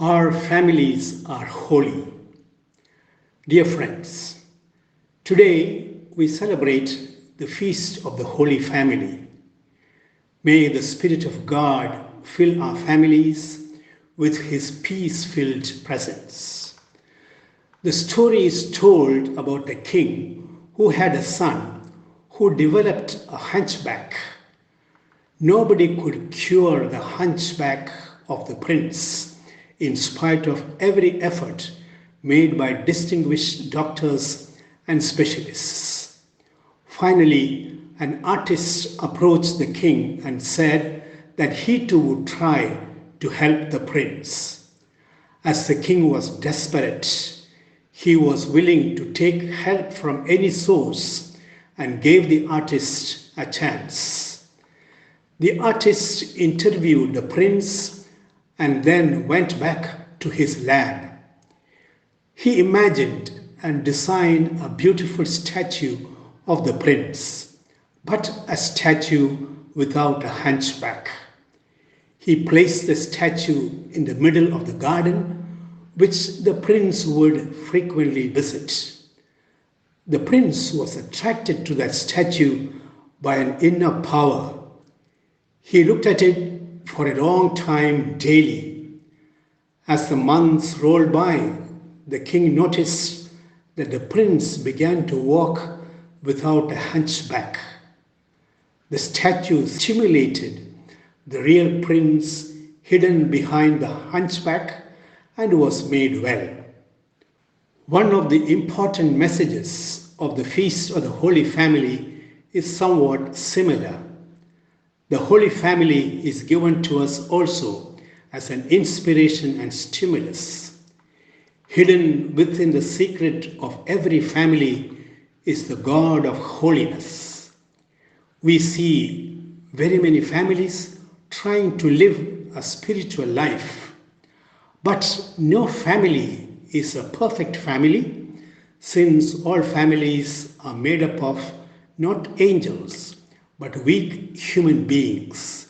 Our families are holy. Dear friends, today we celebrate the feast of the Holy Family. May the Spirit of God fill our families with His peace-filled presence. The story is told about a king who had a son who developed a hunchback. Nobody could cure the hunchback of the prince, in spite of every effort made by distinguished doctors and specialists. Finally, an artist approached the king and said that he too would try to help the prince. As the king was desperate, he was willing to take help from any source and gave the artist a chance. The artist interviewed the prince and then went back to his lab. He imagined and designed a beautiful statue of the prince, but a statue without a hunchback. He placed the statue in the middle of the garden, which the prince would frequently visit. The prince was attracted to that statue by an inner power. He looked at it for a long time daily. As the months rolled by, the king noticed that the prince began to walk without a hunchback. The statue stimulated the real prince hidden behind the hunchback and was made well. One of the important messages of the Feast of the Holy Family is somewhat similar. The Holy Family is given to us also as an inspiration and stimulus. Hidden within the secret of every family is the God of holiness. We see very many families trying to live a spiritual life, but no family is a perfect family, since all families are made up of not angels, but weak human beings.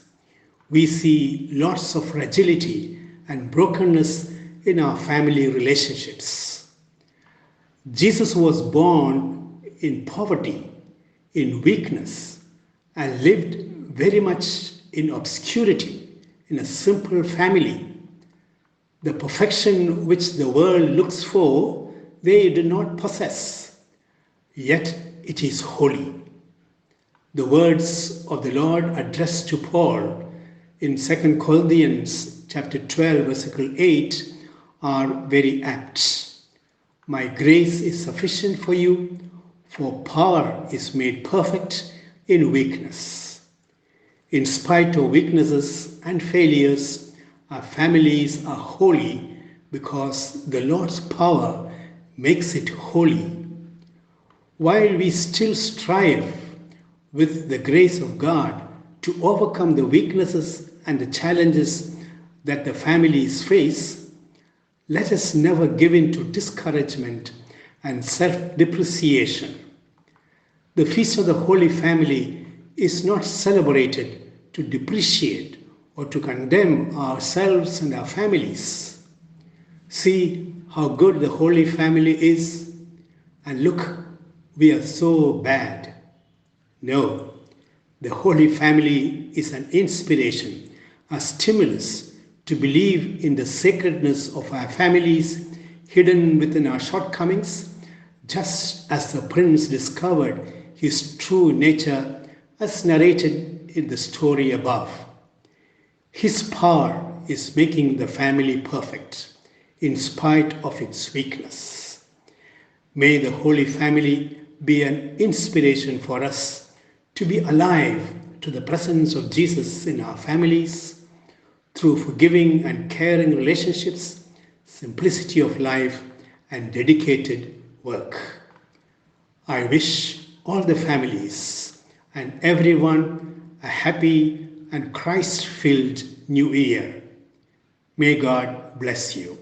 We see lots of fragility and brokenness in our family relationships. Jesus was born in poverty, in weakness, and lived very much in obscurity in a simple family. The perfection which the world looks for, they do not possess, yet it is holy. The words of the Lord addressed to Paul in 2 Corinthians chapter 12, verse 8 are very apt. My grace is sufficient for you, for power is made perfect in weakness. In spite of weaknesses and failures, our families are holy because the Lord's power makes it holy. While we still strive with the grace of God to overcome the weaknesses and the challenges that the families face, let us never give in to discouragement and self-depreciation. The Feast of the Holy Family is not celebrated to depreciate or to condemn ourselves and our families. See how good the Holy Family is, and look, we are so bad. No, the Holy Family is an inspiration, a stimulus to believe in the sacredness of our families hidden within our shortcomings, just as the prince discovered his true nature as narrated in the story above. His power is making the family perfect in spite of its weakness. May the Holy Family be an inspiration for us to be alive to the presence of Jesus in our families through forgiving and caring relationships, simplicity of life, and dedicated work. I wish all the families and everyone a happy and Christ-filled New Year. May God bless you.